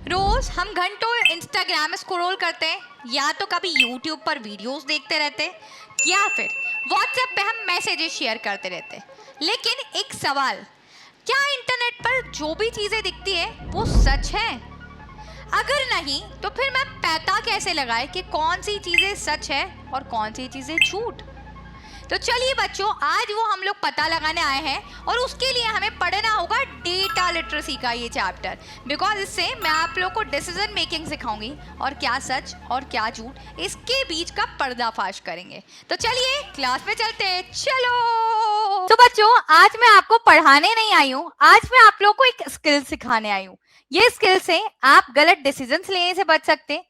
रोज हम घंटों Instagram scroll करते हैं, या तो कभी यूट्यूब पर वीडियोस देखते रहते हैं, या फिर व्हाट्सएप पे हम मैसेजेस शेयर करते रहते हैं। लेकिन एक सवाल, क्या इंटरनेट पर जो भी चीज़ें दिखती है वो सच है? अगर नहीं तो फिर मैं पता कैसे लगाए कि कौन सी चीज़ें सच है और कौन सी चीज़ें झूठ? तो चलिए बच्चों, आज वो हम लोग पता लगाने आए हैं और उसके लिए हमें पढ़ना होगा डेटा लिटरेसी का ये चैप्टर। बिकॉज इससे मैं आप लोग को डिसीजन मेकिंग सिखाऊंगी और क्या सच और क्या झूठ इसके बीच का पर्दाफाश करेंगे। तो चलिए क्लास में चलते हैं, चलो। तो बच्चों, आज मैं आपको पढ़ाने नहीं आई हूँ, आज मैं आप लोग को एक स्किल सिखाने आई हूँ। ये स्किल से आप गलत डिसीजन लेने से बच सकते हैं,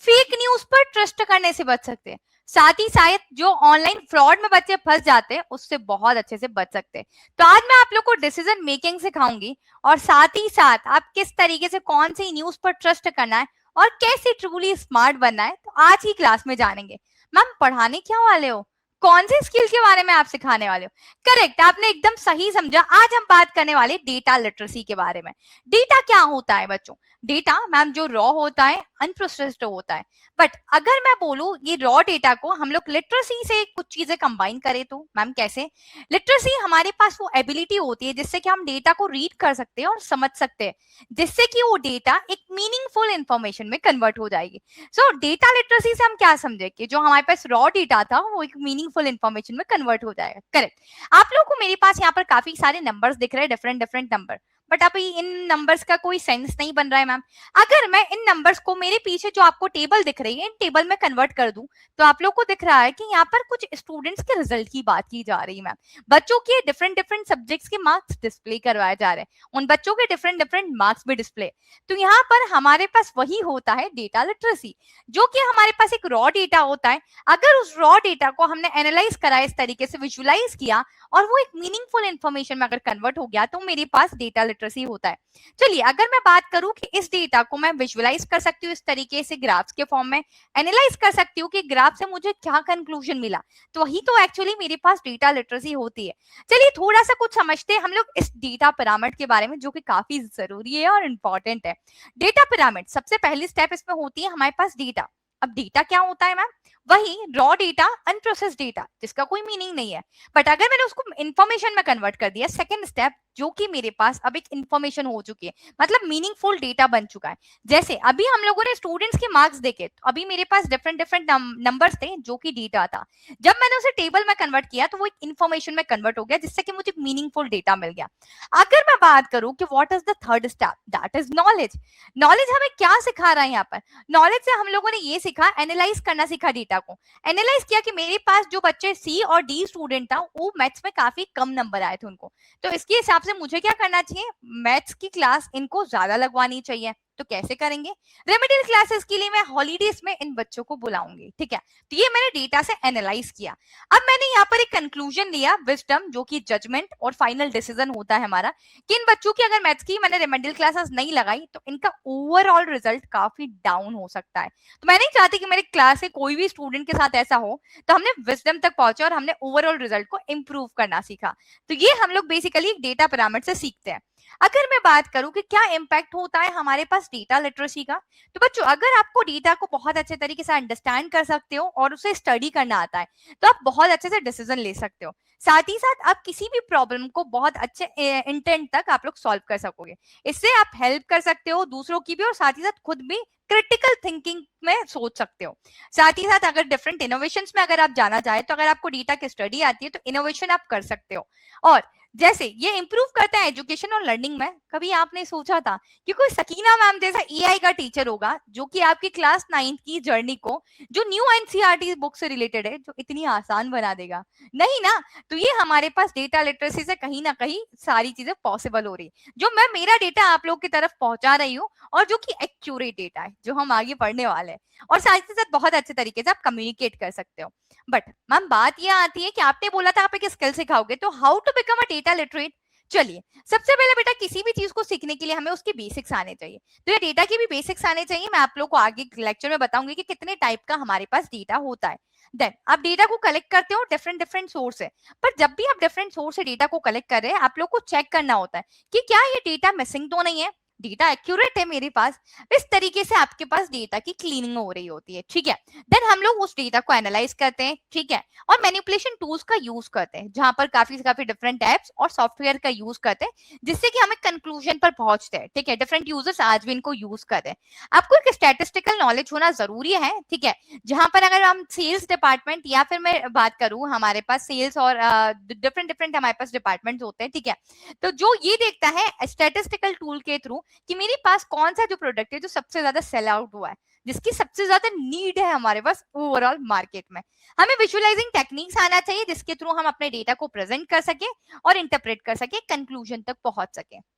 फेक न्यूज पर ट्रस्ट करने से बच सकते हैं, साथ ही शायद जो ऑनलाइन फ्रॉड में बच्चे फंस जाते हैं उससे बहुत अच्छे से बच सकते हैं। तो आज मैं आप लोग को डिसीजन मेकिंग सिखाऊंगी और साथ ही साथ आप किस तरीके से कौन सी न्यूज पर ट्रस्ट करना है और कैसे ट्रूली स्मार्ट बनना है, तो आज ही क्लास में जानेंगे। मैम पढ़ाने क्या वाले हो? कौन से स्किल के बारे में आप सिखाने वाले हो? करेक्ट, आपने एकदम सही समझा। आज हम बात करने वाले डेटा लिटरेसी के बारे में। डेटा क्या होता है बच्चों? डेटा मैम जो रॉ होता है, अनप्रोसेस्ड होता है। बट अगर मैं बोलूं ये रॉ डेटा को हम लोग लिटरेसी से कुछ चीजें कंबाइन करें तो मैम कैसे? लिटरेसी हमारे पास वो एबिलिटी होती है जिससे कि हम डेटा को रीड कर सकते हैं और समझ सकते हैं, जिससे कि वो डेटा एक मीनिंगफुल इंफॉर्मेशन में कन्वर्ट हो जाएगी। सो डेटा लिटरेसी से हम क्या समझे कि जो हमारे पास रॉ डेटा था वो एक मीनिंगफुल इंफॉर्मेशन में कन्वर्ट हो जाएगा। करेक्ट। आप लोगों को मेरे पास यहाँ पर काफी सारे नंबर्स दिख रहे हैं, डिफरेंट डिफरेंट नंबर, बट अभी इन नंबर्स का कोई सेंस नहीं बन रहा है मैम। अगर मैं इन नंबर्स को मेरे पीछे जो आपको टेबल दिख रही है इन टेबल में कन्वर्ट कर दूं तो आप लोग को दिख रहा है कि यहाँ पर कुछ स्टूडेंट्स के रिजल्ट की बात की जा रही है मैम। बच्चों के डिफरेंट डिफरेंट सब्जेक्ट्स के मार्क्स डिस्प्ले करवाए जा रहे हैं, उन बच्चों के डिफरेंट डिफरेंट मार्क्स भी डिस्प्ले। तो यहाँ पर हमारे पास वही होता है डेटा लिटरेसी, जो कि हमारे पास एक रॉ डेटा होता है। अगर उस रॉ डेटा को हमने एनालाइज करा, इस तरीके से विजुलाइज किया और वो एक मीनिंगफुल इंफॉर्मेशन में अगर कन्वर्ट हो गया तो मेरे पास डेटा लिटरेसी होता है। चलिए अगर मैं बात करूं कि इस डेटा को मैं विजुअलाइज कर सकती हूँ इस तरीके से ग्राफ्स के फॉर्म में, एनालाइज कर सकती हूँ कि ग्राफ से मुझे क्या कंक्लूजन मिला, तो वही तो एक्चुअली मेरे पास डेटा लिटरेसी होती है। चलिए थोड़ा सा कुछ समझते हैं हम लोग इस डेटा पिरामिड के बारे में, जो कि काफी जरूरी है और इंपॉर्टेंट है। डेटा पिरामिड सबसे पहली स्टेप इसमें होती है हमारे पास डेटा। अब डेटा क्या होता है मैम? वही रॉ डेटा, अनप्रोसेस्ड डेटा जिसका कोई मीनिंग नहीं है, बट अगर मैंने उसको इंफॉर्मेशन में कन्वर्ट कर दिया, सेकंड स्टेप, जो कि मेरे पास अब एक इंफॉर्मेशन हो चुकी है, मतलब मीनिंगफुल डेटा बन चुका है। जैसे अभी हम लोगों ने स्टूडेंट्स के मार्क्स देखे, तो अभी मेरे पास डिफरेंट डिफरेंट नंबर्स थे जो कि डेटा था। जब मैंने उसे टेबल में कन्वर्ट किया तो वो एक इंफॉर्मेशन में कन्वर्ट हो गया, जिससे कि मुझे मीनिंगफुल डेटा मिल गया। अगर मैं बात करूं कि what is the third step, that is knowledge. Knowledge हमें क्या सिखा रहा है यहाँ पर? नॉलेज से हम लोगों ने ये सीखा, एनालाइज करना सीखा डेटा को। एनालाइज किया कि मेरे पास जो बच्चे सी और डी स्टूडेंट था वो मैथ्स में काफी कम नंबर आए थे उनको, तो इसके हिसाब से मुझे क्या करना चाहिए, मैथ्स की क्लास इनको ज्यादा लगवानी चाहिए। तो कैसे करेंगे? रेमेडियल क्लासेस के लिए मैं हॉलीडेज में इन बच्चों को बुलाऊंगी, ठीक है। तो ये मैंने डेटा से एनालाइज किया। अब मैंने यहाँ पर एक कंक्लूजन लिया, विजडम, जो कि जजमेंट और फाइनल डिसीजन होता है हमारा, कि इन बच्चों की अगर मैथ्स की मैंने रेमेडियल क्लासेस नहीं लगाई तो इनका ओवरऑल रिजल्ट काफी डाउन हो सकता है। तो मैं नहीं चाहती कि मेरे क्लास के कोई भी स्टूडेंट के साथ ऐसा हो। तो हमने विजडम तक पहुंचे और हमने ओवरऑल रिजल्ट को इंप्रूव करना सीखा। तो ये हम लोग बेसिकली डेटा पिरामिड से सीखते हैं। अगर मैं बात करूं कि क्या इंपैक्ट होता है हमारे पास डेटा लिटरेसी का, तो बच्चों अगर आपको डेटा को बहुत अच्छे तरीके से अंडरस्टैंड कर सकते हो और उसे स्टडी करना आता है तो आप बहुत अच्छे से डिसीजन ले सकते हो। साथ ही साथ आप किसी भी प्रॉब्लम को बहुत अच्छे इंटेंट तक आप लोग सॉल्व कर सकोगे। इससे आप हेल्प कर सकते हो दूसरों की भी और साथ ही साथ खुद भी क्रिटिकल थिंकिंग में सोच सकते हो। साथ ही साथ अगर डिफरेंट इनोवेशंस में अगर आप जाना चाहे तो अगर आपको डेटा की स्टडी आती है तो इनोवेशन आप कर सकते हो। और जैसे ये इंप्रूव करता है एजुकेशन और लर्निंग में। कभी आपने सोचा था कि कोई सकीना मैम जैसा एआई का टीचर होगा जो कि आपकी क्लास 9th की जर्नी को, जो न्यू एनसीईआरटी बुक से रिलेटेड है, जो इतनी आसान बना देगा? नहीं ना। तो ये हमारे पास डेटा लिटरेसी से कहीं ना कहीं सारी चीजें पॉसिबल हो रही, जो मैं मेरा डेटा आप लोग की तरफ पहुंचा रही हूँ और जो कि एक्यूरेट डेटा है जो हम आगे पढ़ने वाले हैं, और साथ ही साथ बहुत अच्छे तरीके से आप कम्युनिकेट कर सकते हो। बट मैम बात ये आती है कि आपने बोला था आप एक स्किल सिखाओगे, तो how to become a data literate. चलिए सबसे पहले बेटा किसी भी चीज को सीखने के लिए हमें उसके बेसिक्स आने चाहिए, तो ये डेटा के भी बेसिक्स आने चाहिए। मैं आप लोग को आगे लेक्चर में बताऊंगी कि कितने टाइप का हमारे पास डेटा होता है। देन आप डेटा को कलेक्ट करते हो डिफरेंट डिफरेंट सोर्स से, पर जब भी आप डिफरेंट सोर्स से डेटा को कलेक्ट कर रहे हैं आप लोग को चेक करना होता है कि क्या ये डेटा मिसिंग तो नहीं है, डेटा एक्यूरेट है मेरे पास, इस तरीके से आपके पास डेटा की क्लीनिंग हो रही होती है, ठीक है। देन हम लोग उस डेटा को एनालाइज करते हैं, ठीक है, और मैनिपुलेशन टूल्स का यूज करते हैं, जहां पर काफी काफी डिफरेंट एप्स और सॉफ्टवेयर का यूज करते हैं, जिससे कि हम एक कंक्लूजन पर पहुंचते हैं, ठीक है। डिफरेंट यूजर्स आज भी इनको यूज कर रहे हैं। आपको एक स्टैटिस्टिकल नॉलेज होना जरूरी है, ठीक है, जहां पर अगर हम सेल्स डिपार्टमेंट या फिर मैं बात करूं, हमारे पास सेल्स और डिफरेंट डिफरेंट हमारे पास डिपार्टमेंट होते हैं, ठीक है। तो जो ये देखता है स्टैटिस्टिकल टूल के थ्रू कि मेरे पास कौन सा जो प्रोडक्ट है जो सबसे ज्यादा सेल आउट हुआ है, जिसकी सबसे ज्यादा नीड है हमारे पास ओवरऑल मार्केट में, हमें विजुअलाइजिंग टेक्निक्स आना चाहिए जिसके थ्रू हम अपने डेटा को प्रेजेंट कर सके और इंटरप्रेट कर सके, कंक्लूजन तक पहुंच सके।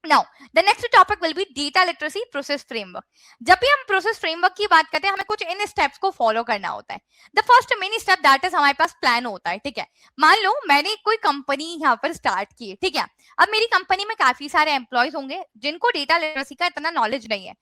Now, the next topic will be data literacy process framework. जब भी हम प्रोसेस फ्रेमवर्क की बात करते हैं, हमें कुछ इन स्टेप्स को फॉलो करना होता है। The first main step that is हमारे पास प्लान होता है, ठीक है। मान लो मैंने कोई कंपनी यहाँ पर स्टार्ट की है, ठीक है। अब मेरी कंपनी में काफी सारे एम्प्लॉयज होंगे जिनको डेटा लिटरेसी का इतना नॉलेज नहीं है,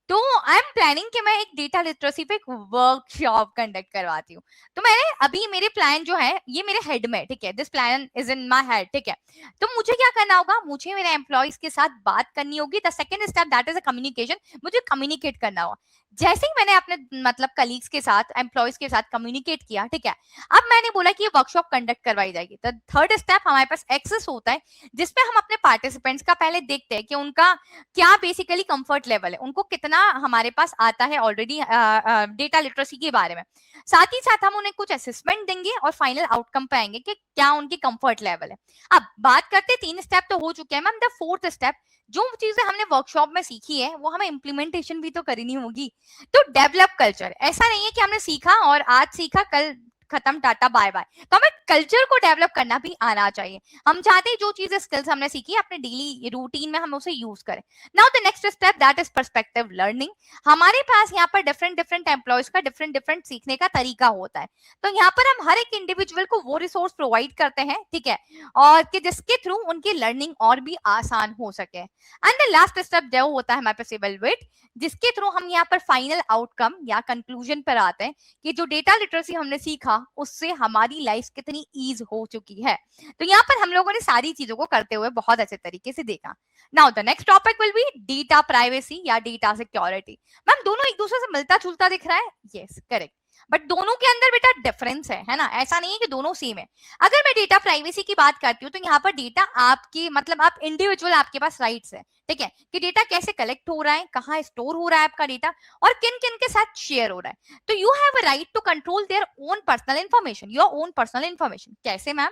तो आई एम प्लानिंग कि मैं एक डेटा लिटरेसी पे एक वर्कशॉप कंडक्ट करवाती हूँ। तो मैंने अभी मेरे प्लान जो है ये मेरे हेड में, ठीक है, this plan is in my head, ठीक है। तो मुझे क्या करना होगा, मुझे मेरे एम्प्लॉयज के साथ बात करनी होगी। The second step that is a communication, मुझे कम्युनिकेट करना होगा। जैसे ही मैंने अपने मतलब कलीग्स के साथ, एम्प्लॉयज के साथ कम्युनिकेट किया, ठीक है, अब मैंने बोला कि ये वर्कशॉप कंडक्ट करवाई जाएगी। तो थर्ड स्टेप हमारे पास एक्सेस होता है, जिसपे हम अपने पार्टिसिपेंट्स का पहले देखते हैं कि उनका क्या बेसिकली कंफर्ट लेवल है, उनको कितना हमारे पास आता है ऑलरेडी डेटा लिटरेसी के बारे में। साथ ही साथ हम उन्हें कुछ असेसमेंट देंगे और फाइनल आउटकम पे आएंगे कि क्या उनकी कंफर्ट लेवल है। अब बात करते, 3 स्टेप तो हो चुके हैं मैम। द फोर्थ स्टेप, जो चीजें हमने वर्कशॉप में सीखी है वो हमें इम्प्लीमेंटेशन भी तो करनी होगी। तो डेवलप कल्चर, ऐसा नहीं है कि हमने सीखा और आज सीखा कल खत्म, टाटा बाय बाय। तो हमें कल्चर को डेवलप करना भी आना चाहिए। हम चाहते हैं जो चीजें स्किल्स हमने सीखी अपने डेली रूटीन में हम उसे यूज करें। Now the next step that is perspective learning. हमारे पास यहाँ पर डिफरेंट डिफरेंट एम्प्लॉयज का डिफरेंट डिफरेंट सीखने का तरीका होता है, तो यहाँ पर हम हर एक इंडिविजुअल को वो रिसोर्स प्रोवाइड करते हैं, ठीक है, और कि जिसके थ्रू उनकी लर्निंग और भी आसान हो सके। एंड द लास्ट स्टेप जो होता है हमारे पास इवैल्यूएट, जिसके थ्रू हम यहाँ पर फाइनल आउटकम या कंक्लूजन पर आते हैं कि जो डेटा लिटरेसी हमने सीखा उससे हमारी लाइफ कितनी ईज हो चुकी है। तो यहाँ पर हम लोगों ने सारी चीजों को करते हुए बहुत अच्छे तरीके से देखा। Now the next topic will be data privacy या डेटा सिक्योरिटी। मैम दोनों एक दूसरे से मिलता जुलता दिख रहा है, यस करेक्ट, बट दोनों के अंदर बेटा डिफरेंस है ना, ऐसा नहीं है कि दोनों सेम है। अगर मैं डेटा प्राइवेसी की बात करती हूँ तो यहाँ पर डेटा आपकी मतलब आप इंडिविजुअल, आपके पास राइट्स है, ठीक है, कि डेटा कैसे कलेक्ट हो रहा है, कहाँ स्टोर हो रहा है आपका डेटा और किन किन के साथ शेयर हो रहा है। तो you have a right to control their own personal information, your own personal information. कैसे मैम,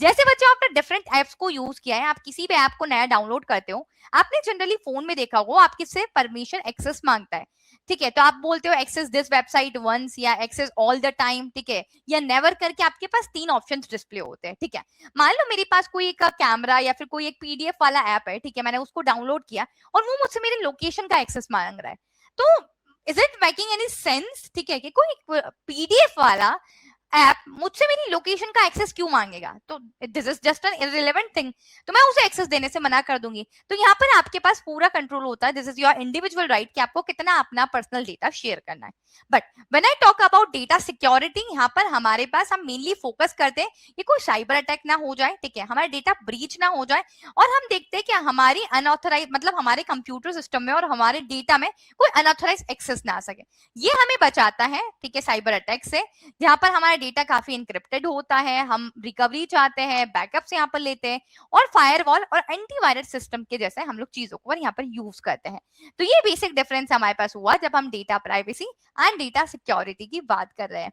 जैसे बच्चों आपने डिफरेंट एप्स को यूज किया है, आप किसी भी ऐप को नया डाउनलोड करते हो, आपने जनरली फोन में देखा होगा आपके से परमिशन एक्सेस मांगता है, ठीक है। तो आप बोलते हो एक्सेस दिस वेबसाइट वंस या एक्सेस ऑल द टाइम, ठीक है, या नेवर करके आपके पास 3 ऑप्शंस डिस्प्ले होते हैं, ठीक है। मान लो मेरे पास कोई एक कैमरा या फिर कोई एक पीडीएफ वाला ऐप है, ठीक है, मैंने उसको डाउनलोड किया और वो मुझसे मेरे लोकेशन का एक्सेस मांग रहा है, तो is it making any sense, ठीक है, कि कोई पीडीएफ वाला ऐप मुझसे मेरी लोकेशन का एक्सेस क्यों मांगेगा? तो this is just an irrelevant thing, तो मैं उसे एक्सेस देने से मना कर दूंगी। तो यहाँ पर आपके पास पूरा कंट्रोल होता है, this is your individual right कि आपको कितना अपना पर्सनल डेटा शेयर करना है। But when I talk about data security, यहाँ पर हमारे पास हम मेनली फोकस करते हैं कि कोई साइबर अटैक ना हो जाए, ठीक है, हमारा डेटा ब्रीच ना हो जाए, और हम देखते हैं कि हमारी अनऑथराइज मतलब हमारे कंप्यूटर सिस्टम में और हमारे डेटा में कोई अनऑथराइज एक्सेस ना आ सके। ये हमें बचाता है, ठीक है, साइबर अटैक से, जहां पर हमारा डेटा काफी इंक्रिप्टेड होता है, हम रिकवरी चाहते हैं, बैकअप्स यहाँ पर लेते हैं, और फायरवॉल और एंटीवायरस सिस्टम के जैसे हम लोग चीजों को यहाँ पर यूज करते हैं। तो ये बेसिक डिफरेंस हमारे पास हुआ जब हम data privacy and data security की बात कर रहे हैं।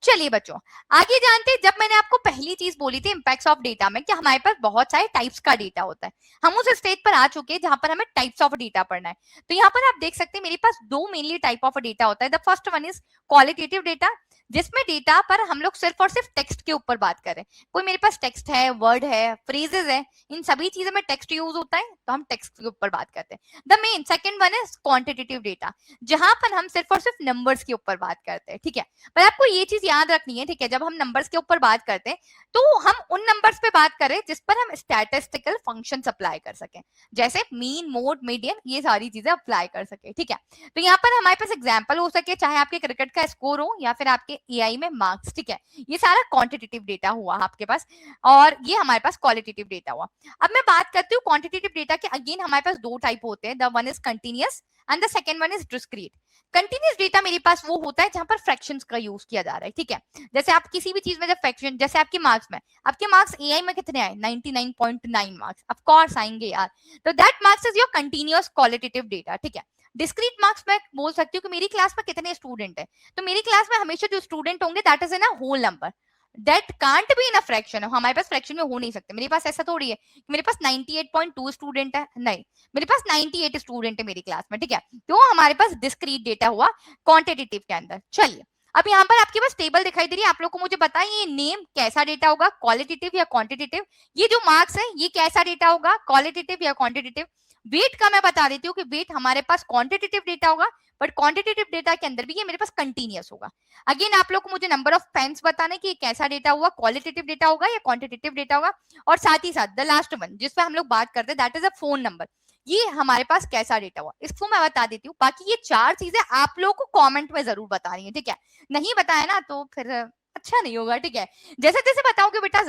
चलिए बच्चों आगे जानते हैं, जब मैंने आपको पहली चीज बोली थी इंपैक्ट्स ऑफ डेटा में कि हमारे पास बहुत सारे टाइप्स का डेटा होता है, हम उस स्टेज पर आ चुके हैं जहां पर हमें टाइप्स ऑफ डेटा पढ़ना है। तो यहाँ पर आप देख सकते हैं मेरे पास 2 मेनली टाइप ऑफ डेटा होता है। The first one is qualitative data, जिसमें डेटा पर हम लोग सिर्फ और सिर्फ टेक्स्ट के ऊपर बात करें, कोई मेरे पास टेक्स्ट है, वर्ड है, फ्रेजेस है, इन सभी चीजों में टेक्स्ट यूज होता है, तो हम टेक्स्ट के ऊपर बात करते हैं। The main second one is quantitative data, जहां पर हम सिर्फ और सिर्फ नंबर्स के ऊपर बात करते हैं, ठीक है। पर आपको ये चीज याद रखनी है, ठीक है, जब हम नंबर्स के ऊपर बात करते हैं तो हम उन नंबर्स पे बात करें जिस पर हम स्टैटिस्टिकल फंक्शंस अप्लाई कर सकें, जैसे मीन, मोड, मीडियन, ये सारी चीजें अप्लाई कर सके, ठीक है। तो यहाँ पर हमारे पास एग्जाम्पल हो सके, चाहे आपके क्रिकेट का स्कोर हो या फिर आपके एआई में मार्क्स, ठीक है, ये सारा क्वांटिटेटिव डेटा हुआ आपके पास और ये हमारे पास क्वालिटेटिव डेटा हुआ। अब मैं बात करती हूँ क्वांटिटेटिव डेटा के। अगेन हमारे पास दो टाइप होते हैं, the one is continuous and the second one is discrete. Continuous data मेरे पास वो होता है जहां पर फ्रैक्शंस का यूज किया जा रहा है, ठीक है। जैसे आप किसी भी चीज में जब फ्रैक्शन, जैसे आपके मार्क्स में, आपके मार्क्स एआई में कितने आए, 99.9 मार्क्स, ऑफ कोर्स आएंगे यार, तो that marks is your continuous qualitative data, ठीक है। डिस्क्रीट मार्क्स में बोल सकती हूँ कि मेरी क्लास में कितने स्टूडेंट है, तो मेरी क्लास में हमेशा जो स्टूडेंट होंगे that is in a whole number, that can't be in a fraction. हमारे पास फ्रैक्शन में हो नहीं सकते। मेरे पास ऐसा थोड़ी है कि मेरे पास 98.2 स्टूडेंट है, नहीं, मेरे पास 98 स्टूडेंट है मेरी क्लास में, ठीक है। तो हमारे पास डिस्क्रीट डेटा हुआ क्वांटिटेटिव के अंदर। चलिए, अब यहाँ पर आपके पास टेबल दिखाई दे रही है, आप लोग को मुझे बताइए ये नेम कैसा डेटा होगा, क्वालिटेटिव या क्वांटिटेटिव। ये जो मार्क्स है ये कैसा डेटा होगा, क्वालिटेटिव या क्वांटिटेटिव। वेट का मैं बता देती हूँ कि वेट हमारे पास क्वांटिटेटिव डेटा होगा, बट क्वांटिटेटिव डेटा के अंदर भी ये मेरे पास कंटिन्यूअस होगा। अगेन आप लोग को मुझे नंबर ऑफ पेन्स बताने कि ये कैसा डेटा हुआ, क्वालिटेटिव डेटा होगा या क्वांटिटेटिव डेटा होगा। और साथ ही साथ द लास्ट वन जिस पे हम लोग बात करते हैं that is a phone number, ये हमारे पास कैसा डेटा हुआ, इसको मैं बता देती हूँ। बाकी ये चार चीजें आप लोग को कमेंट में जरूर बतानी है, ठीक है। नहीं बताया ना तो फिर अच्छा नहीं होगा, ठीक है। जैसे जैसे बताओगे बेटा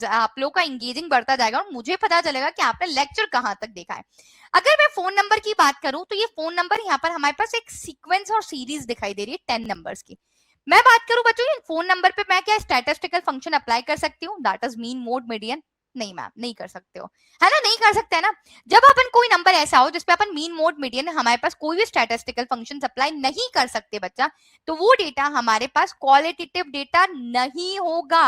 आप लोग का इंगेजिंग बढ़ता जाएगा और मुझे पता चलेगा कि आपने लेक्चर कहाँ तक देखा है। अगर मैं फोन नंबर की बात करूं तो ये फोन नंबर यहाँ पर हमारे पास एक सीक्वेंस और सीरीज दिखाई दे रही है 10 नंबर्स की। मैं बात करूं बच्चों ये फोन नंबर पे मैं क्या स्टैटिस्टिकल फंक्शन अप्लाई कर सकती हूँ, that is mean mode median. नहीं मैम, नहीं कर सकते हो, है ना, नहीं कर सकते है ना। जब अपन कोई नंबर ऐसा हो जिसपे अपन मीन मोड मीडियन हमारे पास कोई भी स्टैटिस्टिकल फंक्शन अप्लाई नहीं कर सकते बच्चा, तो वो डेटा हमारे पास क्वालिटेटिव डेटा नहीं होगा,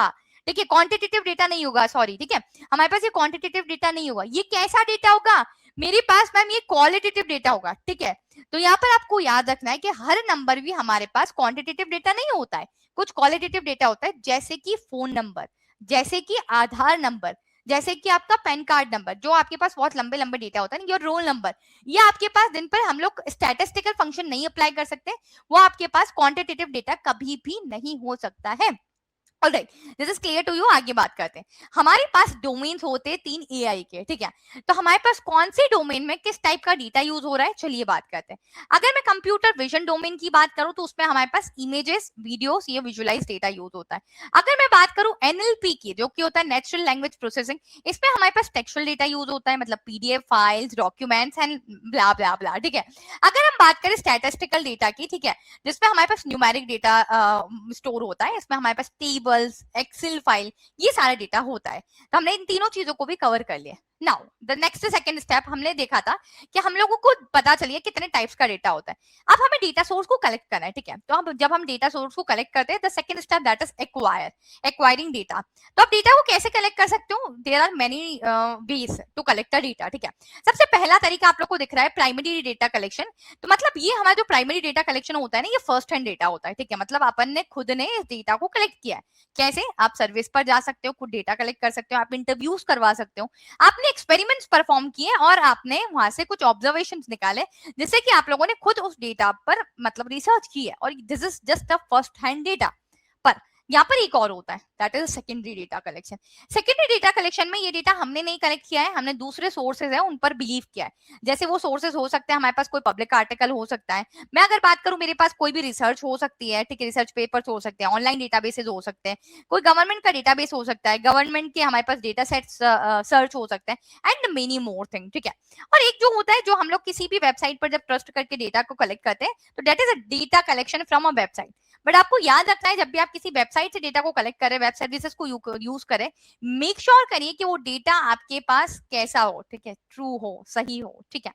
ठीक है। क्वांटिटेटिव डेटा नहीं होगा, सॉरी, ठीक है। हमारे पास ये क्वांटिटेटिव डेटा नहीं होगा। ये कैसा डेटा होगा मेरे पास मैम, ये क्वालिटेटिव डेटा होगा, ठीक है। तो यहाँ पर आपको याद रखना है कि हर नंबर भी हमारे पास क्वांटिटेटिव डेटा नहीं होता है, कुछ क्वालिटेटिव डेटा होता है, जैसे कि फोन नंबर, जैसे कि आधार नंबर, जैसे कि आपका पैन कार्ड नंबर, जो आपके पास बहुत लंबे लंबे डेटा होता है ना, योर रोल नंबर, ये आपके पास जिन पर हम लोग स्टैटिस्टिकल फंक्शन नहीं अप्लाई कर सकते, वो आपके पास क्वांटिटेटिव डेटा कभी भी नहीं हो सकता है। Alright, this is clear to you. आगे बात करते हैं। हमारे पास डोमेन्स होते हैं 3 एआई के, ठीक है। तो हमारे पास कौन सी डोमेन में किस टाइप का डेटा यूज हो रहा है, चलिए बात करते हैं। अगर मैं कंप्यूटर विजन डोमेन की बात करूं तो उसमें हमारे पास इमेजेस, वीडियोस, ये विजुअलाइज डेटा यूज होता है। अगर मैं बात करूं एनएलपी की, जो कि होता है नेचुरल लैंग्वेज प्रोसेसिंग, इसमें हमारे पास टेक्सचुअल डेटा यूज होता है, मतलब PDF files, documents and blah blah blah, ठीक है। अगर हम बात करें स्टैटिस्टिकल डेटा की, ठीक है, जिसमें हमारे पास न्यूमेरिक डेटा स्टोर होता है, इसमें हमारे पास टेबल्स, एक्सेल फाइल, ये सारा डेटा होता है। तो हमने इन तीनों चीजों को भी कवर कर लिया। Now the next second step हमने देखा था कि हम लोगों को पता चलिए कितने टाइप्स का डेटा होता है। अब हमें डेटा सोर्स को कलेक्ट करना है, ठीक है। तो हम जब हम डेटा सोर्स को कलेक्ट करते हैं, the second step that is acquiring data. तो आप डेटा को कैसे कलेक्ट कर सकते हो, there are many ways to collect the data, ठीक है। सबसे पहला तरीका आप लोग को दिख रहा है प्राइमरी डेटा कलेक्शन। तो मतलब ये हमारा जो प्राइमरी डेटा कलेक्शन होता है ना, ये फर्स्ट हैंड डेटा होता है, ठीक है। मतलब अपन ने खुद ने इस डेटा को कलेक्ट किया है। कैसे, आप सर्विस पर जा सकते हो, खुद डेटा कलेक्ट कर सकते हो, आप इंटरव्यूज करवा सकते हो, आपने एक्सपेरिमेंट्स परफॉर्म किए और आपने वहां से कुछ ऑब्जर्वेशंस निकाले, जिससे कि आप लोगों ने खुद उस डेटा पर मतलब रिसर्च की है, और this is just a first hand data. पर यहाँ पर एक और होता है, that is secondary data collection. Secondary data collection में ये डेटा हमने नहीं कलेक्ट किया है, हमने दूसरे सोर्सेज है उन पर बिलीव किया है। जैसे वो सोर्सेज हो सकते हैं हमारे पास, कोई पब्लिक आर्टिकल हो सकता है। मैं अगर बात करूं, मेरे पास कोई भी रिसर्च हो सकती है, ठीक है, रिसर्च पेपर्स हो सकते हैं, ऑनलाइन डेटाबेसेस हो सकते हैं, कोई गवर्नमेंट का डेटाबेस हो सकता है, गवर्नमेंट के हमारे पास डेटा सेट्स सर्च हो सकते हैं, एंड मेनी मोर थिंग, ठीक है। और एक जो होता है, जो हम लोग किसी भी वेबसाइट पर जब ट्रस्ट करके डेटा को कलेक्ट करते हैं, तो that is a data collection from a website. But आपको याद रखना है, जब भी आप किसी वेबसाइट से डेटा को कलेक्ट करें, वेब सर्विसेज को यूज करें, मेक श्योर करिए कि वो डेटा आपके पास कैसा हो, ठीक है, ट्रू हो, सही हो, ठीक है।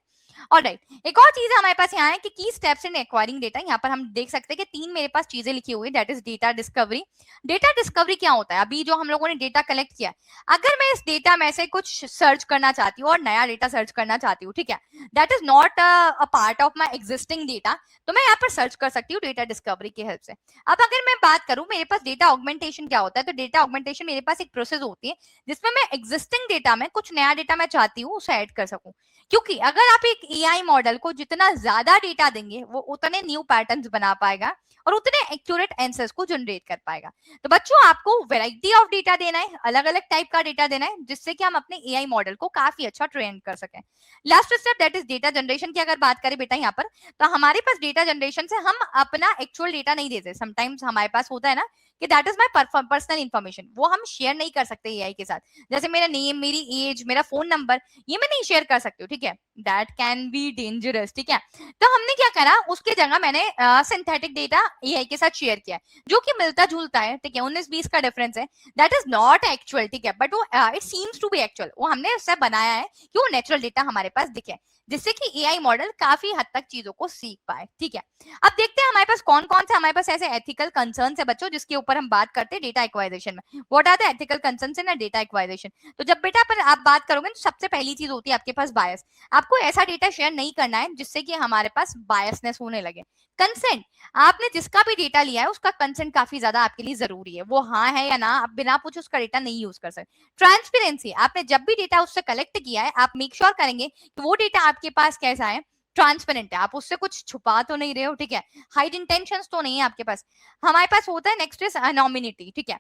ऑलराइट, एक और चीज हमारे पास यहाँ है कि की स्टेप्स इन एक्वायरिंग डेटा। यहाँ पर हम देख सकते हैं कि 3 मेरे पास चीजें लिखी हुई, that is data discovery. Data discovery क्या होता है, अभी जो हम लोगों ने डेटा कलेक्ट किया, अगर मैं इस डेटा में से कुछ सर्च करना चाहती हूँ और नया डेटा सर्च करना चाहती हूँ, ठीक है, that is not a part of my existing data, तो मैं यहाँ पर सर्च कर सकती हूँ डेटा डिस्कवरी की हेल्प से। अब अगर मैं बात करूँ, मेरे पास डेटा ऑगमेंटेशन क्या होता है, तो डेटा ऑगमेंटेशन मेरे पास एक प्रोसेस होती है जिसमें मैं एग्जिस्टिंग डेटा में कुछ नया डेटा मैं चाहती हूँ उसे ऐड कर सकूं। क्योंकि अगर आप एक एआई मॉडल को जितना ज्यादा डेटा देंगे वो उतने न्यू पैटर्न्स बना पाएगा और उतने एक्यूरेट आंसर्स को जनरेट कर पाएगा। तो बच्चों आपको वैरायटी ऑफ डेटा देना है, अलग अलग टाइप का डेटा देना है, जिससे कि हम अपने एआई मॉडल को काफी अच्छा ट्रेन कर सकें। Last step that is data generation की अगर बात करें बेटा यहाँ पर, तो हमारे पास डेटा जनरेशन से हम अपना एक्चुअल डेटा नहीं देते। समटाइम्स हमारे पास होता है ना कि that is my personal information, वो हम शेयर नहीं कर सकते एआई के साथ। जैसे मेरा नेम, मेरी एज, मेरा फोन नंबर, ये मैं नहीं शेयर कर सकती हूँ, ठीक है, दैट कैन बी डेंजरस, ठीक है। तो हमने क्या करा, उसके जगह मैंने सिंथेटिक डेटा एआई के साथ शेयर किया है, जो कि मिलता जुलता है, ठीक है, 19-20 का डिफरेंस है, दैट इज नॉट एक्चुअल, ठीक है, बट वो it seems to be actual, वो हमने उससे बनाया है कि वो नेचुरल डेटा हमारे पास दिखे, जिससे कि एआई मॉडल काफी हद तक चीजों को सीख पाए, ठीक है। अब देखते हैं हमारे पास कौन कौन से हमारे पास ऐसे एथिकल कंसर्न्स है बच्चों, जिसके ऊपर हम बात करते हैं डेटा एक्वाइजिशन में। What are the ethical concerns in data acquisition? तो जब बेटा पर आप बात करोगे तो सबसे पहली चीज होती है आपके पास बायस। आपको ऐसा डेटा शेयर नहीं करना है जिससे कि हमारे पास बायसनेस होने लगे। कंसेंट, आपने जिसका भी डेटा लिया है उसका कंसेंट काफी ज्यादा आपके लिए जरूरी है, वो हाँ है या ना, आप बिना पूछे उसका डेटा नहीं यूज कर सकते। ट्रांसपेरेंसी, आपने जब भी डेटा उससे कलेक्ट किया है आप मेक श्योर करेंगे कि वो डेटा आपके पास कैसा है, ट्रांसपेरेंट है, आप उससे कुछ छुपा तो नहीं रहे हो, ठीक है, हाइड इंटेंशंस तो नहीं है आपके पास। हमारे पास होता है नेक्स्ट इज अनोमिनिटी, ठीक है।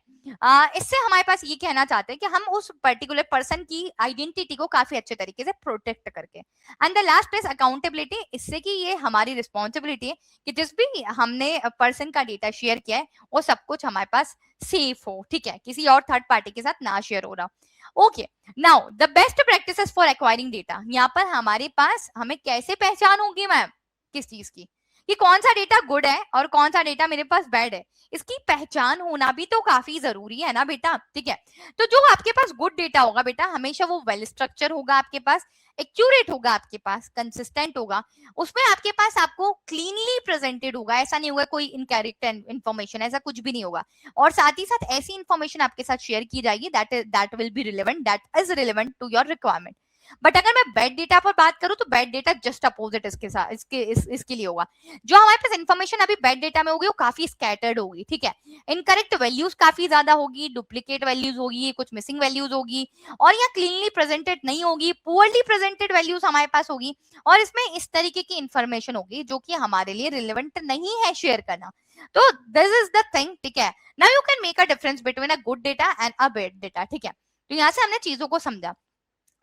इससे हमारे पास ये कहना चाहते हैं कि हम उस पर्टिकुलर पर्सन की आइडेंटिटी को काफी अच्छे तरीके से प्रोटेक्ट करके। And the last is accountability, इससे कि ये हमारी रिस्पॉन्सिबिलिटी है कि जिस भी हमने पर्सन का डेटा शेयर किया है वो सब कुछ हमारे पास सेफ हो, ठीक है, किसी और थर्ड पार्टी के साथ ना शेयर हो रहा। Okay, now the best practices for acquiring data, यहाँ पर हमारे पास हमें कैसे पहचान होगी मैम किस चीज की कि कौन सा डेटा गुड है और कौन सा डेटा मेरे पास बैड है, इसकी पहचान होना भी तो काफी जरूरी है ना बेटा, ठीक है। तो जो आपके पास गुड डेटा होगा बेटा हमेशा वो वेल स्ट्रक्चर होगा, आपके पास एक्यूरेट होगा, आपके पास कंसिस्टेंट होगा, उसमें आपके पास आपको क्लीनली प्रेजेंटेड होगा, ऐसा नहीं होगा कोई इनकरेक्ट इन्फॉर्मेशन, ऐसा कुछ भी नहीं होगा। और साथ ही साथ ऐसी इन्फॉर्मेशन आपके साथ शेयर की जाएगी that will be relevant, that is relevant to your requirement. But अगर मैं बैड डेटा पर बात करूं तो बैड डेटा जस्ट अपोजिट इसके साथ इसके लिए होगा। जो हमारे पास इन्फॉर्मेशन अभी बैड डेटा में होगी वो काफी स्कैटर्ड होगी, ठीक है, इनकरेक्ट वैल्यूज काफी ज्यादा होगी, डुप्लीकेट वैल्यूज होगी, कुछ मिसिंग वैल्यूज होगी, और यहाँ क्लीनली प्रेजेंटेड नहीं होगी, पुअरली प्रेजेंटेड वैल्यूज हमारे पास होगी, और इसमें इस तरीके की इंफॉर्मेशन होगी जो कि हमारे लिए रिलेवेंट नहीं है शेयर करना। तो दिस इज द थिंग, ठीक है। Now you can make a difference between a good data and a bad data, ठीक है। तो यहाँ से हमने चीजों को समझा।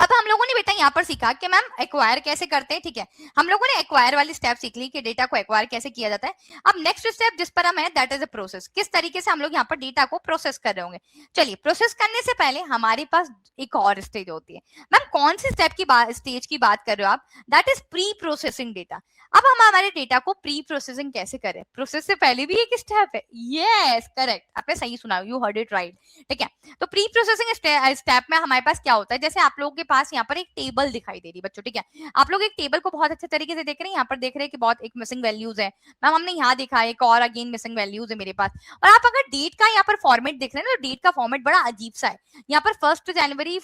अब हम लोगों ने बेटा यहाँ पर सीखा कि मैम एक्वायर कैसे करते हैं, ठीक है, हम लोगों ने एक्वायर वाली स्टेप सीख ली कि डेटा को एक्वायर कैसे किया जाता है। अब नेक्स्ट स्टेप जिस पर हम है दैट इज अ प्रोसेस, किस तरीके से हम लोग यहाँ पर डेटा को प्रोसेस कर रहे होंगे। चलिए, प्रोसेस करने से पहले हमारे पास एक और स्टेज होती है। मैम कौन सी स्टेप की स्टेज की बात कर रहे हो आप? That is pre processing data. अब हम हमारे डेटा को प्री प्रोसेसिंग कैसे करें? प्रोसेस से पहले भी एक स्टेप है, यस करेक्ट, आपने सही सुना, यू हर्ड इट राइट, ठीक है। तो प्री प्रोसेसिंग स्टेप में हमारे पास क्या होता है, जैसे आप लोगों के पास यहाँ पर एक टेबल दिखाई दे रही है बच्चों, ठीक है, आप लोग एक टेबल को बहुत अच्छे तरीके से देख रहे हैं, यहाँ पर देख रहे हैं कि बहुत एक मिसिंग वैल्यूज है। मैम हमने यहाँ देखा एक और अगेन मिसिंग वैल्यूज है मेरे पास। और आप अगर डेट का यहाँ पर फॉर्मेट देख रहे हैं ना, तो डेट का फॉर्मेट बड़ा अजीब सा है, यहाँ पर 1 जनवरी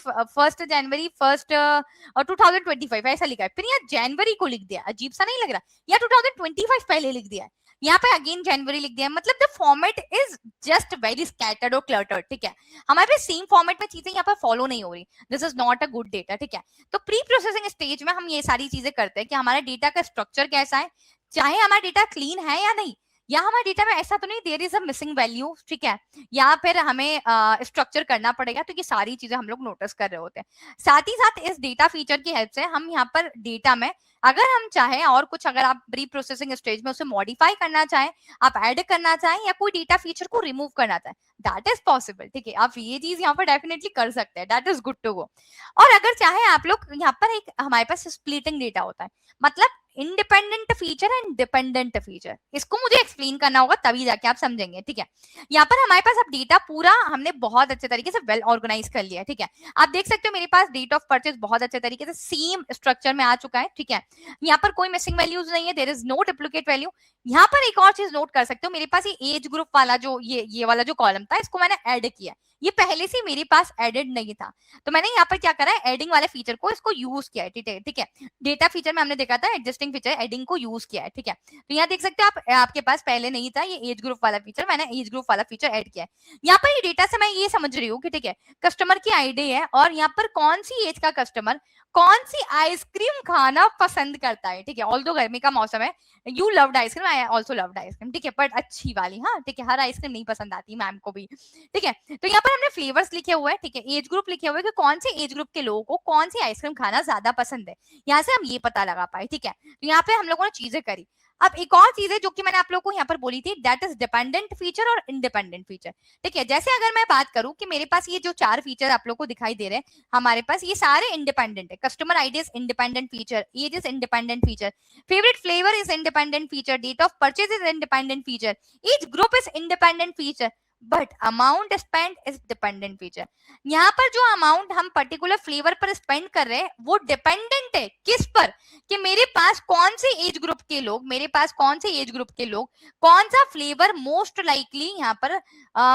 2025 ऐसा लिखा है, फिर यहाँ जनवरी को लिख दिया, अजीब सा नहीं लग रहा? या 2025 पहले लिख दिया है, यहाँ पे अगेन जनवरी लिख दिया है, मतलब the format is just very scattered और क्लटर्ड, ठीक है, हमारे पास सेम फॉर्मेट में चीजें यहाँ पर फॉलो नहीं हो रही, this is not a good data, ठीक है। तो प्री प्रोसेसिंग स्टेज में हम ये सारी चीजें करते हैं कि हमारे डेटा का स्ट्रक्चर कैसा है, चाहे हमारा डेटा क्लीन है या नहीं, या हमारे डेटा में ऐसा तो नहीं there is a missing value, ठीक है, या फिर हमें स्ट्रक्चर करना पड़ेगा, तो ये सारी चीजें हम लोग नोटिस कर रहे होते हैं। साथ ही साथ इस डेटा फीचर की हेल्प से हम यहाँ पर डेटा में अगर हम चाहें और कुछ, अगर आप प्री प्रोसेसिंग स्टेज में उसे मॉडिफाई करना चाहें, आप ऐड करना चाहें, या कोई डेटा फीचर को रिमूव करना चाहें, दैट इज पॉसिबल, ठीक है, आप ये चीज यहाँ पर डेफिनेटली कर सकते हैं, that is good to go. और अगर चाहे आप लोग, यहाँ पर एक हमारे पास स्प्लिटिंग डेटा होता है, मतलब independent feature and dependent feature, इसको मुझे एक्सप्लेन करना होगा तभी जाके आप समझेंगे, ठीक है। यहाँ पर हमारे पास अब डेटा पूरा हमने बहुत अच्छे तरीके से वेल ऑर्गेनाइज कर लिया है, ठीक है, आप देख सकते हो मेरे पास डेट ऑफ परचेज बहुत अच्छे तरीके से सेम स्ट्रक्चर में आ चुका है, ठीक है, यहाँ पर कोई मिसिंग वैल्यूज नहीं है, there is no duplicate value. यहाँ पर एक और चीज नोट कर सकते हो, मेरे पास ये एज ग्रुप वाला जो ये वाला जो कॉलम था, इसको मैंने ऐड किया, ये पहले से मेरे पास एडेड नहीं था, तो मैंने यहाँ पर क्या करा है, एडिंग वाले फीचर को इसको यूज किया है, ठीक है। डेटा फीचर में हमने देखा था एडजस्टिंग फीचर, एडिंग को यूज किया है, ठीक है। तो यहाँ देख सकते हो आप, आपके पास पहले नहीं था ये एज ग्रुप वाला फीचर, मैंने एज ग्रुप वाला फीचर ऐड किया है। यहाँ पर ये डेटा से मैं ये समझ रही हूँ कि ठीक है, कस्टमर की आईडी है और यहाँ पर कौन सी एज का कस्टमर कौन सी आइसक्रीम खाना पसंद करता है, ठीक है। ऑल्दो गर्मी का मौसम है, you loved ice cream, I also loved ice cream, ठीक है, बट अच्छी वाली, हाँ ठीक है, हर आइसक्रीम नहीं पसंद आती मैम को भी, ठीक है। तो यहाँ पर हमने फ्लेवर्स लिखे हुए हैं, ठीक है, एज ग्रुप लिखे हुए हैं कि कौन से एज ग्रुप के लोगों को कौन सी आइसक्रीम खाना ज्यादा पसंद है, यहाँ से हम ये पता लगा पाए, ठीक है। तो यहाँ पे हम लोगों ने चीजें करी। अब एक और चीज है जो कि मैंने आप लोगों को यहाँ पर बोली थी, दैट इज डिपेंडेंट फीचर और इंडिपेंडेंट फीचर, ठीक है। जैसे अगर मैं बात करूं कि मेरे पास ये जो 4 फीचर आप लोगों को दिखाई दे रहे हैं, हमारे पास ये सारे इंडिपेंडेंट है, customer ID is independent feature, age is independent feature, favorite flavor is independent feature, date of purchase is independent feature, each group is independent feature, but amount spent is dependent feature। यहाँ पर जो amount हम particular flavour पर spend कर रहे हैं वो dependent है किस पर, कि मेरे पास कौन से एज ग्रुप के लोग, मेरे पास कौन से एज ग्रुप के लोग कौन सा फ्लेवर मोस्ट लाइकली यहाँ पर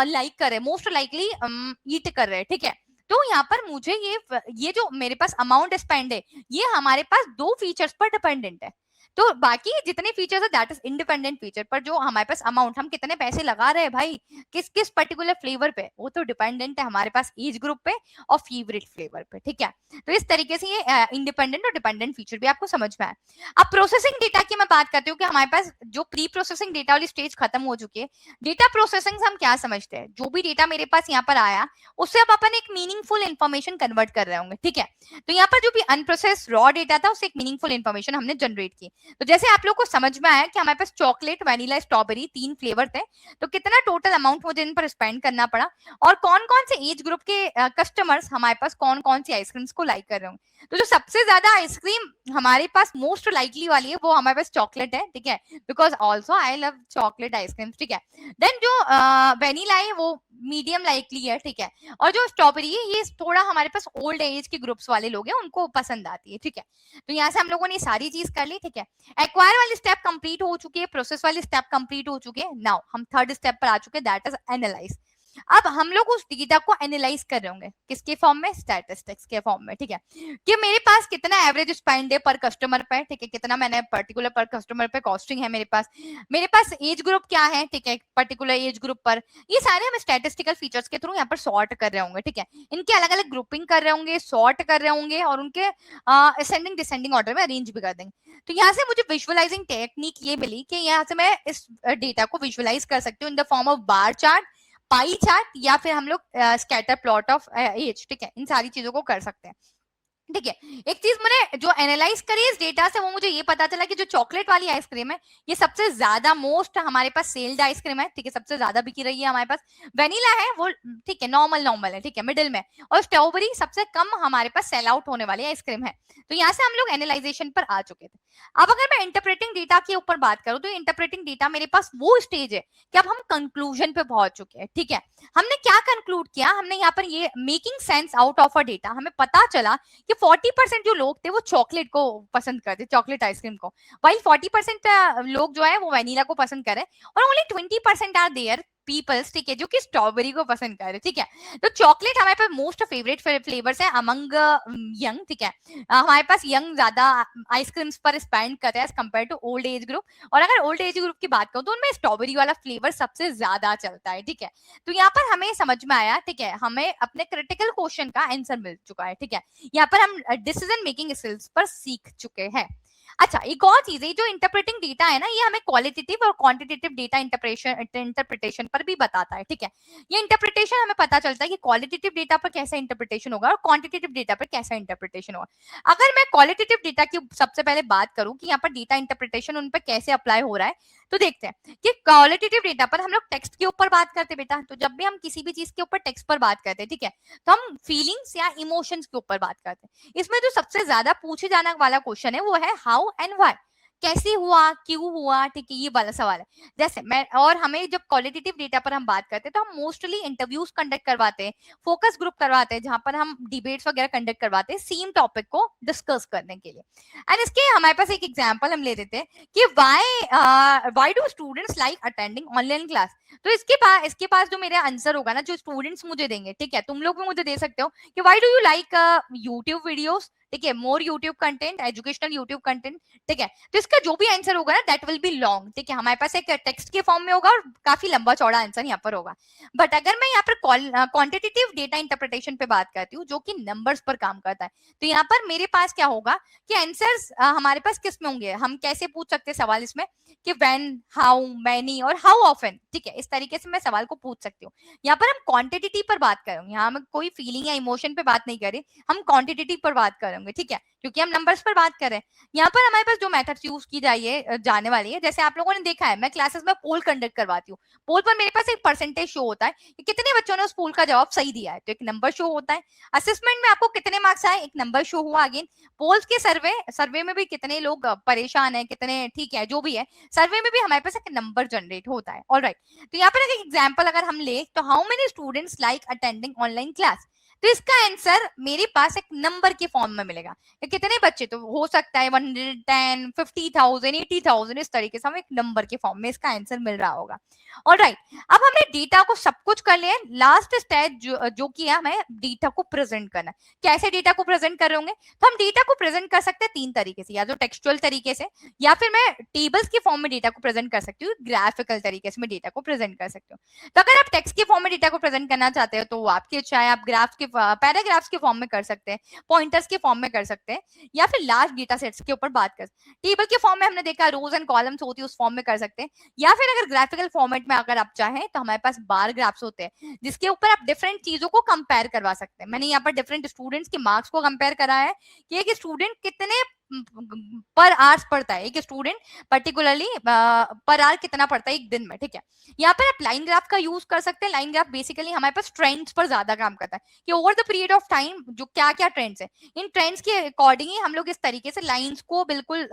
लाइक कर रहे हैं, मोस्ट लाइकली ईट कर रहे हैं, ठीक है। तो यहाँ पर मुझे ये जो मेरे पास अमाउंट स्पेंड है, ये हमारे पास 2 फीचर्स पर डिपेंडेंट है। तो बाकी जितने फीचर्स है दैट इज इंडिपेंडेंट फीचर, पर जो हमारे पास अमाउंट, हम कितने पैसे लगा रहे हैं भाई किस किस पर्टिकुलर फ्लेवर पे, वो तो डिपेंडेंट है हमारे पास एज ग्रुप पे और फेवरेट फ्लेवर पे, ठीक है। तो इस तरीके से ये इंडिपेंडेंट और डिपेंडेंट फीचर भी आपको समझ में आया। अब प्रोसेसिंग डेटा की मैं बात करती हूँ कि हमारे पास जो प्री प्रोसेसिंग डेटा वाली स्टेज खत्म हो चुकी है। डेटा प्रोसेसिंग से हम क्या समझते हैं, जो भी डेटा मेरे पास यहाँ पर आया उससे अब अपन एक मीनिंगफुल इन्फॉर्मेशन कन्वर्ट कर रहे होंगे, ठीक है। तो यहाँ पर जो भी अनप्रोसेस रॉ डेटा था उससे एक मीनिंगफुल इन्फॉर्मेशन हमने जनरेट की। तो जैसे आप लोग को समझ में आया कि हमारे पास चॉकलेट, वैनिला, स्ट्रॉबेरी 3 फ्लेवर थे, तो कितना टोटल अमाउंट मुझे इन पर स्पेंड करना पड़ा और कौन कौन से एज ग्रुप के कस्टमर्स हमारे पास कौन कौन सी आइसक्रीम्स को लाइक कर रहे होंगे। तो जो सबसे ज्यादा आइसक्रीम हमारे पास मोस्ट लाइकली वाली है वो हमारे पास चॉकलेट है, ठीक है, because also I love chocolate ice cream, ठीक है। देन जो वेनिला है वो मीडियम लाइकली है, ठीक है, और जो स्ट्रॉबेरी है ये थोड़ा हमारे पास ओल्ड एज के ग्रुप्स वाले लोग हैं उनको पसंद आती है, ठीक है। तो यहाँ से हम लोगों ने सारी चीज कर ली, ठीक है। एक्वायर वाली स्टेप कंप्लीट हो चुकी है, प्रोसेस वाली स्टेप कंप्लीट हो चुकी है, नाउ हम थर्ड स्टेप पर आ चुके हैं, दैट इज एनालाइज। अब हम लोग उस डेटा को एनालाइज कर रहे होंगे किसके फॉर्म में, स्टैटिस्टिक्स के फॉर्म में, ठीक है, कि मेरे पास कितना एवरेज स्पेंड है पर कस्टमर पे, ठीक है, कितना मैंने पर्टिकुलर पर कस्टमर पे कॉस्टिंग है मेरे पास एज ग्रुप क्या है, ठीक है, पर्टिकुलर एज ग्रुप पर, ये सारे हम स्टैटिस्टिकल फीचर्स के थ्रू यहाँ पर सॉर्ट कर रहे होंगे, ठीक है। इनके अलग अलग ग्रुपिंग कर रहे होंगे, सॉर्ट कर रहे होंगे और उनके असेंडिंग डिसेंडिंग ऑर्डर में अरेंज भी कर देंगे। तो यहाँ से मुझे विजुअलाइजिंग टेक्निक ये मिली कि यहाँ से मैं इस डेटा को विजुअलाइज कर सकती हूँ in the form of bar chart, pie chart, या फिर हम लोग स्कैटर प्लॉट ऑफ एज, ठीक है, इन सारी चीजों को कर सकते हैं, ठीक है। एक चीज मैंने जो एनालाइज करी इस डेटा से वो मुझे ये पता चला कि जो चॉकलेट वाली आइसक्रीम है ये सबसे ज्यादा मोस्ट हमारे पास सेल्ड आइसक्रीम है, ठीक है, सबसे ज्यादा बिकी रही है हमारे पास। वेनिला है वो ठीक है नॉर्मल है, ठीक है, मिडिल में, और स्ट्रॉबेरी सबसे कम हमारे पास सेल आउट होने वाली आइसक्रीम है। तो यहाँ से हम लोग एनालाइजेशन पर आ चुके थे। अब अगर मैं इंटरप्रेटिंग डेटा के ऊपर बात करूं तो इंटरप्रेटिंग डेटा मेरे पास वो स्टेज है कि अब हम कंक्लूजन पे पहुंच चुके हैं, ठीक है। हमने क्या कंक्लूड किया, हमने यहाँ पर ये making sense out of a data, हमें पता चला कि 40% जो लोग थे वो चॉकलेट को पसंद करते, चॉकलेट आइसक्रीम को, वाइल 40% लोग जो है वो वेनिला को पसंद करे, और ओनली 20% आर देयर पीपल्स, ठीक है, जो कि स्ट्रॉबेरी को पसंद कर रहे, ठीक है। तो चॉकलेट हमारे पास मोस्ट फेवरेट फ्लेवर्स है अमंग यंग, ठीक है। हमारे पास यंग ज्यादा आइसक्रीम्स पर स्पेंड करते हैं as compared to old age group, और अगर ओल्ड एज ग्रुप की बात करूं तो उनमें स्ट्रॉबेरी वाला फ्लेवर सबसे ज्यादा चलता है, ठीक है। तो यहाँ पर हमें समझ में आया, ठीक है, हमें अपने क्रिटिकल क्वेश्चन का आंसर मिल चुका है, ठीक है। यहाँ पर हम डिसीजन मेकिंग स्किल्स पर सीख चुके हैं। अच्छा, एक और चीज है, जो इंटरप्रेटिंग डेटा है ना ये हमें क्वालिटेटिव और क्वांटिटेटिव डेटा इंटरप्रिटेशन पर भी बताता है, ठीक है। ये इंटरप्रिटेशन हमें पता चलता है कि क्वालिटेटिव डेटा पर कैसा इंटरप्रिटेशन होगा और क्वांटिटेटिव डेटा पर कैसा इंटरप्रिटेशन होगा। अगर मैं क्वालिटेटिव डेटा की सबसे पहले बात करूं कि यहाँ पर डेटा इंटरप्रिटेशन उन पर कैसे अप्लाई हो रहा है, तो देखते हैं कि क्वालिटेटिव डेटा पर हम लोग टेक्स्ट के ऊपर बात करते बेटा, तो जब भी हम किसी भी चीज के ऊपर टेक्स्ट पर बात करते हैं, ठीक है, तो हम फीलिंग्स या इमोशंस के ऊपर बात करते हैं। इसमें जो सबसे ज्यादा पूछे जाने वाला क्वेश्चन है वो है हाउ एंड व्हाई, कैसे हुआ, क्यों हुआ, ठीक है, ये वाला सवाल है। जैसे मैं और हमें जब क्वालिटेटिव डेटा पर हम बात करते हैं तो हम मोस्टली इंटरव्यूज कंडक्ट करवाते हैं, फोकस ग्रुप करवाते हैं, जहां पर हम डिबेट्स वगैरह कंडक्ट करवाते हैं सेम टॉपिक को डिस्कस करने के लिए। एंड इसके हमारे पास एक एग्जांपल हम ले लेते हैं कि why do students like attending online class. तो इसके पास जो मेरा आंसर होगा ना, जो स्टूडेंट्स मुझे देंगे, ठीक है, तुम लोग भी मुझे दे सकते हो कि why do you like YouTube videos, ठीक है, more YouTube content, educational YouTube content, ठीक है। तो इसका जो भी आंसर होगा ना दैट विल बी लॉन्ग, ठीक है, हमारे पास एक टेक्स्ट के फॉर्म में होगा और काफी लंबा चौड़ा आंसर यहाँ पर होगा। बट अगर मैं यहाँ पर क्वांटिटेटिव डेटा इंटरप्रिटेशन पे बात करती हूँ, जो कि नंबर्स पर काम करता है, तो यहाँ पर मेरे पास क्या होगा कि आंसर्स हमारे पास किस में होंगे, हम कैसे पूछ सकते हैं सवाल इसमें कि व्हेन, हाउ मेनी और हाउ ऑफन, ठीक है, इस तरीके से मैं सवाल को पूछ सकती हूँ। यहाँ पर हम क्वांटिटी पर बात करेंगे, यहाँ हम कोई फीलिंग या इमोशन पे बात नहीं करें, हम क्वांटिटी पर बात करेंगे, ठीक है, क्योंकि हम नंबर्स पर बात कर रहे हैं। यहाँ पर हमारे पास जो मेथड्स यूज की जाने वाली है, जैसे आप लोगों ने देखा है मैं क्लासेस में पोल कंडक्ट करवाती हूँ। पोल पर मेरे पास एक परसेंटेज शो होता है कि कितने बच्चों ने उस पोल का जवाब सही दिया है, तो एक नंबर शो होता है। असेसमेंट में आपको कितने मार्क्स आए, एक नंबर शो हुआ। अगेन पोल्स के सर्वे में भी कितने लोग परेशान है, कितने, ठीक है, जो भी है, सर्वे में भी हमारे पास एक नंबर जनरेट होता है। ऑलराइट, तो यहाँ पर एक एग्जाम्पल अगर हम ले तो how many students like attending online class, तो इसका आंसर मेरे पास एक नंबर के फॉर्म में मिलेगा कि कितने बच्चे, तो हो सकता है 110, 50,000, 80,000, इस तरीके से हमें एक नंबर के फॉर्म में इसका आंसर मिल रहा होगा। ऑलराइट, अब हमने डेटा को सब कुछ कर लिया, लास्ट स्टेज जो किया हमें डेटा को प्रेजेंट करना। कैसे डेटा को प्रेजेंट कर रहे होंगे, तो हम डेटा को प्रेजेंट कर सकते हैं तीन तरीके से, या तो टेक्सचुअल तरीके से, या फिर मैं टेबल्स के फॉर्म में डेटा को प्रेजेंट कर सकती हूँ, ग्राफिकल तरीके से मैं डेटा को प्रेजेंट कर सकती हूँ। तो अगर आप टेक्स्ट के फॉर्म में डेटा को प्रेजेंट करना चाहते हो तो आपकी इच्छा है, आप ग्राफ के पैराग्राफ्स के फॉर्म में कर सकते हैं, पॉइंटर्स के फॉर्म में कर सकते हैं, या फिर लार्ज डेटा सेट्स के ऊपर बात कर सकते हैं। टेबल के फॉर्म में हमने देखा रोज एंड कॉलम्स होती है, उस फॉर्म में कर सकते हैं, या फिर अगर ग्राफिकल फॉर्मेट में अगर आप चाहें तो हमारे पास बार ग्राफ्स होते हैं, जिसके ऊपर आप डिफरेंट चीजों को कंपेयर करवा सकते हैं। मैंने यहाँ पर डिफरेंट स्टूडेंट्स के मार्क्स को कंपेयर करा है कि एक स्टूडेंट कितने पर आवर्स पढ़ता है, एक स्टूडेंट पर्टिकुलरली पर आवर कितना पढ़ता है एक दिन में, ठीक है। यहाँ पर आप लाइन ग्राफ का यूज कर सकते हैं। लाइन ग्राफ बेसिकली हमारे पास ट्रेंड्स पर ज्यादा काम करता है कि over the period of time जो क्या क्या ट्रेंड्स है, इन ट्रेंड्स के अकॉर्डिंग ही हम लोग इस तरीके से लाइंस को बिल्कुल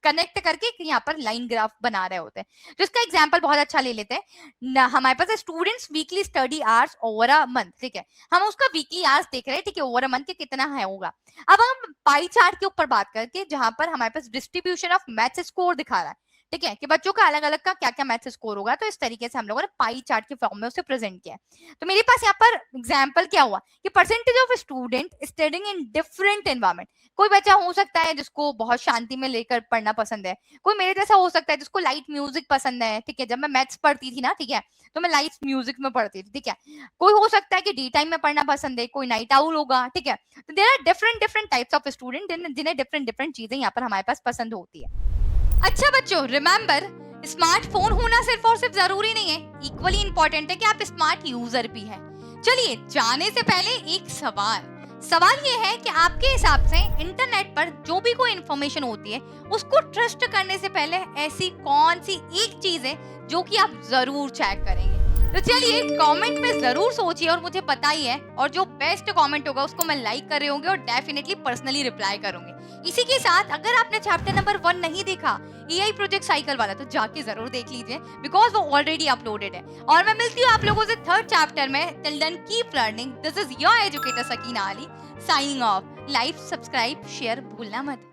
कनेक्ट करके यहाँ पर लाइन ग्राफ बना रहे होते हैं। तो इसका एग्जांपल बहुत अच्छा ले लेते हैं, हमारे पास students weekly study hours over a month, ठीक है, हम उसका वीकली आवर्स देख रहे हैं, ठीक है, ओवर अ मंथ के कितना है होगा। अब हम पाई चार्ट के ऊपर बात करके, जहां पर हमारे पास डिस्ट्रीब्यूशन ऑफ मैथ्स स्कोर दिखा रहा है, ठीक है, कि बच्चों का अलग अलग का क्या क्या मैथ्स स्कोर होगा, तो इस तरीके से हम लोगों ने पाई चार्ट के फॉर्म में उसे प्रेजेंट किया है। तो मेरे पास यहाँ पर एग्जांपल क्या हुआ कि percentage of student studying in different environment. कोई बच्चा हो सकता है जिसको बहुत शांति में लेकर पढ़ना पसंद है, कोई मेरे जैसा हो सकता है जिसको लाइट म्यूजिक पसंद है, ठीक है, जब मैं मैथ्स पढ़ती थी ना, ठीक है, तो मैं लाइट म्यूजिक में पढ़ती थी, ठीक है। कोई हो सकता है कि डी टाइम में पढ़ना पसंद है, कोई नाइट आउल होगा, ठीक है। तो there are different different types of student जिन्हें डिफरेंट डिफरेंट चीजें यहाँ पर हमारे पास पसंद होती है। अच्छा बच्चों, रिमेंबर, स्मार्टफोन होना सिर्फ और सिर्फ जरूरी नहीं है, इक्वली इंपॉर्टेंट है कि आप स्मार्ट यूजर भी हैं। चलिए जाने से पहले एक सवाल ये है कि आपके हिसाब से इंटरनेट पर जो भी कोई इंफॉर्मेशन होती है उसको ट्रस्ट करने से पहले ऐसी कौन सी एक चीज है जो कि आप जरूर चेक करेंगे। तो चलिए कमेंट में जरूर सोचिए और मुझे बताइए, और जो बेस्ट कमेंट होगा उसको मैं लाइक कर रही होंगी और डेफिनेटली पर्सनली रिप्लाई करूंगी। इसी के साथ अगर आपने चैप्टर नंबर 1 नहीं देखा एआई प्रोजेक्ट साइकिल वाला, तो जाके जरूर देख लीजिए बिकॉज वो ऑलरेडी अपलोडेड है। और मैं मिलती हूँ आप लोगों से 3rd चैप्टर में। Till then keep learning. This is your educator Sakina Ali signing off. Like, subscribe, share भूलना मत।